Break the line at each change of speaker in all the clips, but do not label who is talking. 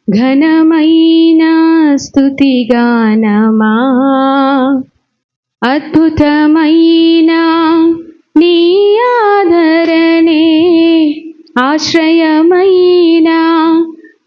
ఘనమైన స్తుతిగానమా, అద్భుతమైన నీ ఆదరణే, ఆశ్రయమైన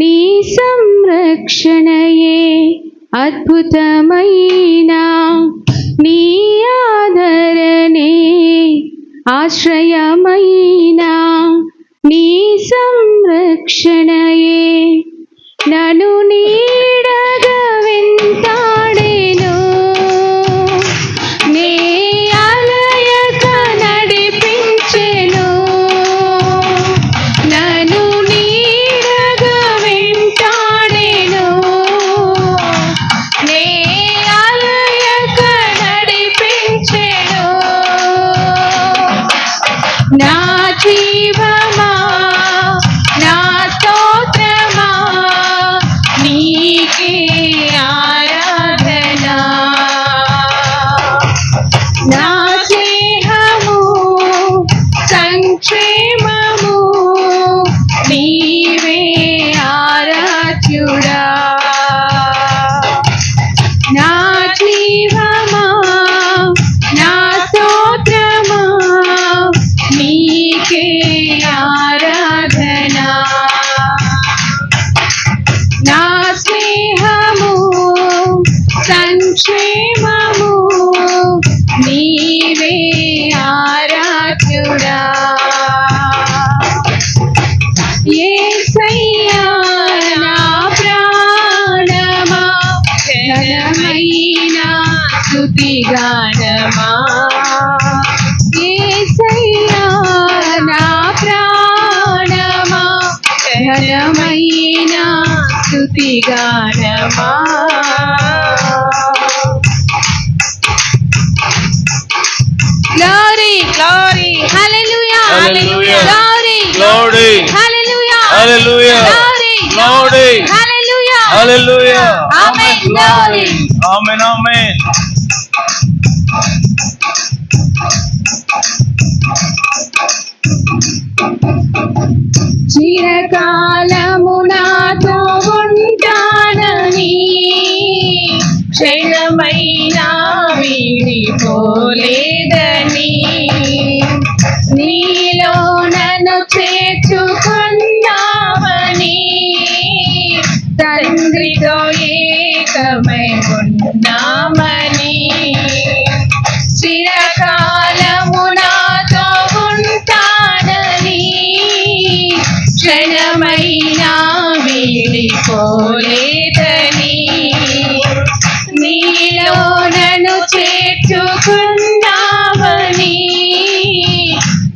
నీ సంరక్షణయే, అద్భుతమైన నీ ఆదరణే, ఆశ్రయమైన నీ సంరక్షణయే, నన్ను నీడగా వెంటాడెను, నీ అలయక నడిపించెను, నన్ను నీడగా వెంటాడెను, నీ అలయక నడిపించెను. నా జీవమా, నా స్తోత్రమా, నీకే ఆరాధన. నా స్నేహము సంక్షేమము నీవే ఆరాధ్యుడా. నా జీవమా, నా స్తోత్రమా, నీకే ఆరాధన. నా స్నేహము సంక్షేమము నీవే ఆరాధ్యుడా. యేసయ్యా నా ప్రాణమా, ఘనమైన స్తుతిగానమా, యేసయ్యా నా ప్రాణమా, ఘనమైన స్తుతిగానమా. Glory, glory, hallelujah, hallelujah, glory,
glory,
hallelujah,
hallelujah,
glory,
glory,
hallelujah,
hallelujah,
amen, glory,
amen, amen.
చిరకాలము నాతో ఉంటానని, క్షణమైనా వీడిపోలేదని, నీలో నన్ను చేర్చుకున్నావని, తండ్రితో ఏకమై ఉన్నామని, చిరకాలము నాతో ఉంటానని, క్షణమైనా వీడిపోలేదని, నీలో నన్ను చేర్చుకున్నావని,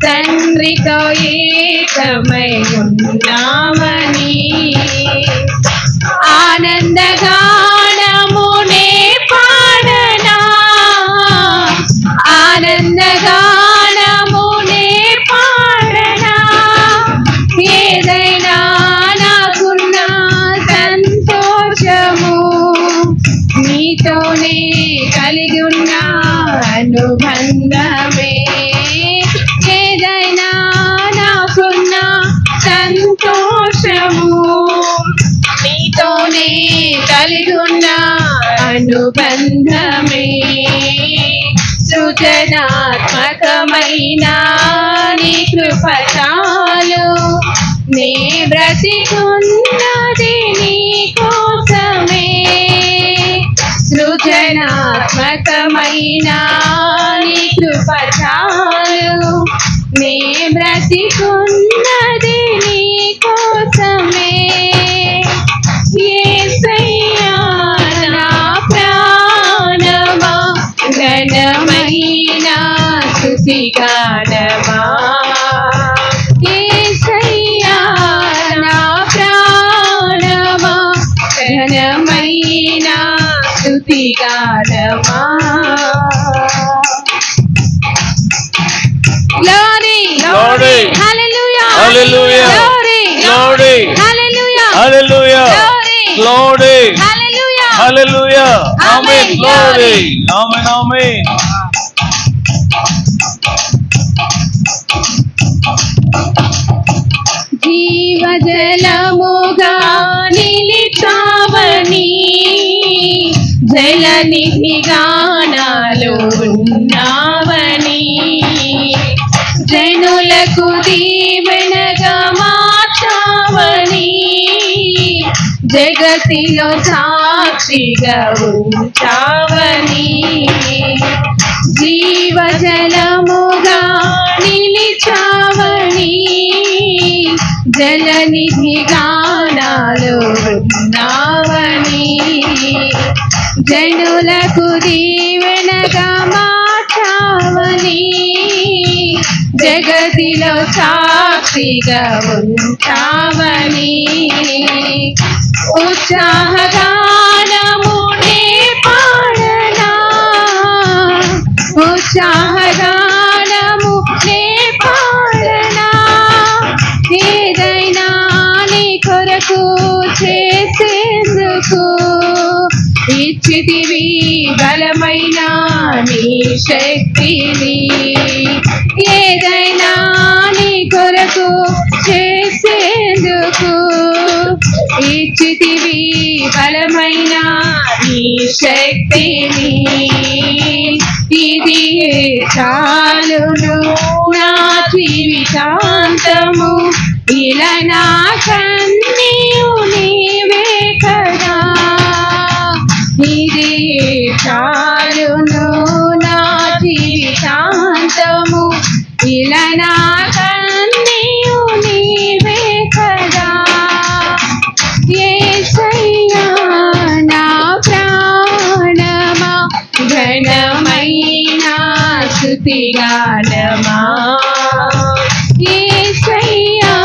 తండ్రితో ఏకమై ఉన్నామని, ఆనందగానమునే పాడనా, ఆనందగానమునే పాడనా, ఏదైనా నాకున్న సంతోషము నీతోనే కలిగి ఉన్న అనుబంధమే, ఏదైనా నాకున్న సంతోషము నీతోనే కలిగి ఉన్న అనుబంధమే, సృజనాత్మకమైన నీ కృప చాలు, నీ బ్రతికున్నది నీ కోసమే, సృజనాత్మకమైన నీ కృప చాలు, నీ బ్రతికున్నది నీ కోసమే. యేసయ్యా నా ప్రాణమా, ఘనమైన స్తుతిగానమా, యేసయ్యా నా ప్రాణమా, ఘనమైన స్తుతిగానమా. Glory,
Glory,
hallelujah,
hallelujah,
glory,
glory,
hallelujah,
hallelujah, glory,
hallelujah,
hallelujah, amen,
Amen,
glory, amen, amen.
జీవజలముగా నిలిచి జలనిధిగా నాలో ఉన్నావని, జనులకు దీవెనగా మార్చావని, జగతిలో సాక్షిగా ఉంచావని, జీవజలముగా నిలిచావని, జలనిధిగా నాలో ఉన్నావని, జనులకు దీవెనగా మార్చావని, జగతిలో సాక్షిగా ఉంటావని, ఉత్సాహగానమునే పాడనా, ఉత్సాహగానమునే పాడనా, ఏదైనా నీ కొరకు చేసేందుకు ఇచ్చితివి బలమైన నీ శక్తిని, ఏదైనా నీ కొరకు చేసేందుకు ఇచ్చితివి బలమైన నీ శక్తిని, ఇది చాలును నా జీవితాంతము, ఇలా నా కన్నీయు నీవే కదా, ఇది చాలును నా జీవితాంతము, ఇలా నా కన్నీయు నీవే కదా, యేసయ్యా నా ప్రాణమా, ఘనమైన స్తుతిగానమా, యేసయ్యా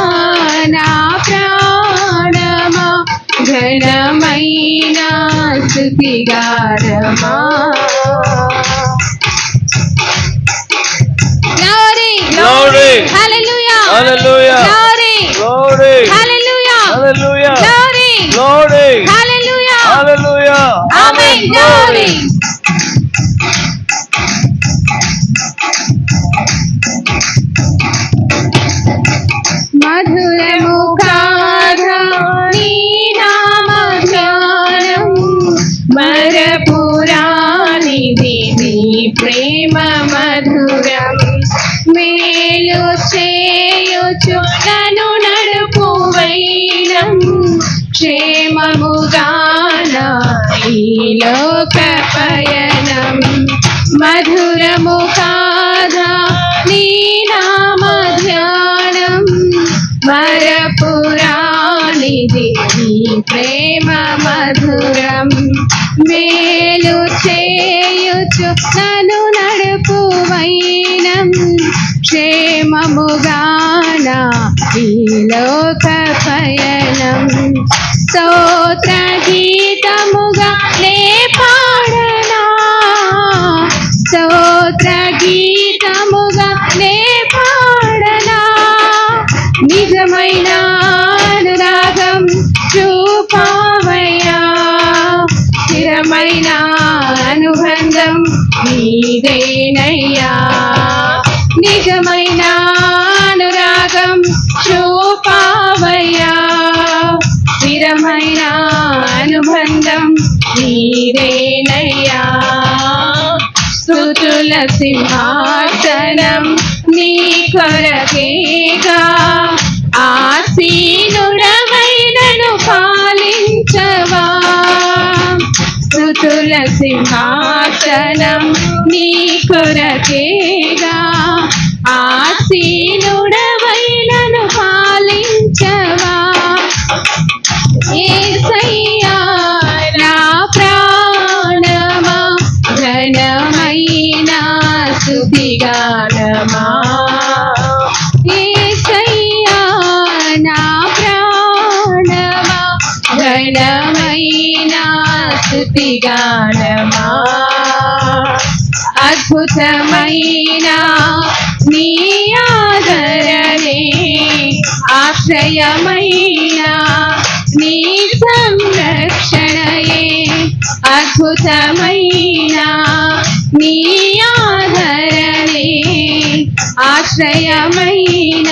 నా ప్రాణమా, ఘనమైన స్తుతిగానమా.
Glory.
Hallelujah.
Hallelujah.
Glory.
Glory.
Hallelujah.
Hallelujah.
Glory.
Glory.
Hallelujah.
Hallelujah.
Amen. Glory. మధురము కాదా నీ నామ ధ్యానం, మరపురానిది నీ ప్రేమ మధురం, మేలు చేయుచు నన్ను నడుపు వైనం, క్షేమముగా నా ఈ లోక పయనం, మధురము కాదా నీ నామ ధ్యానం, మరపురానిది నీ ప్రేమ మధురం, మేలు చేయుచు నన్ను నడుపు వైనం, క్షేమముగా నా ఈ లోక పయనం, స్తోత్ర గీతముగా నే పాడనా, స్తోత్ర గీతముగా నే పాడనా, నిజమైన అనురాగం చూపావయ్యా, స్థిరమైన అనుబంధం నీదేనయ్యా, నిజమైన అనురాగం చూపావయ్యా, స్థిరమైన అనుబంధం నీదేనయ్యా, స్తుతుల సింహాసనం నీ కొరకేగా, ఆసీనుడవైనను పాలించవా, స్తుతుల సింహాసనం నీ కొరకేగా, ఆసీనుడవైనను పాలించవా, యేసయ్యా నా ప్రాణమా, ఘనమైన స్తుతిగానమా, యేసయ్యా నా ప్రాణమా, ఘనమైన స్తుతిగానమా, అద్భుతమైన నీ ఆదరణే, ఆశ్రయమైన నీ సంరక్షణయే, అద్భుతమైన నీ ఆదరణే, ఆశ్రయమైన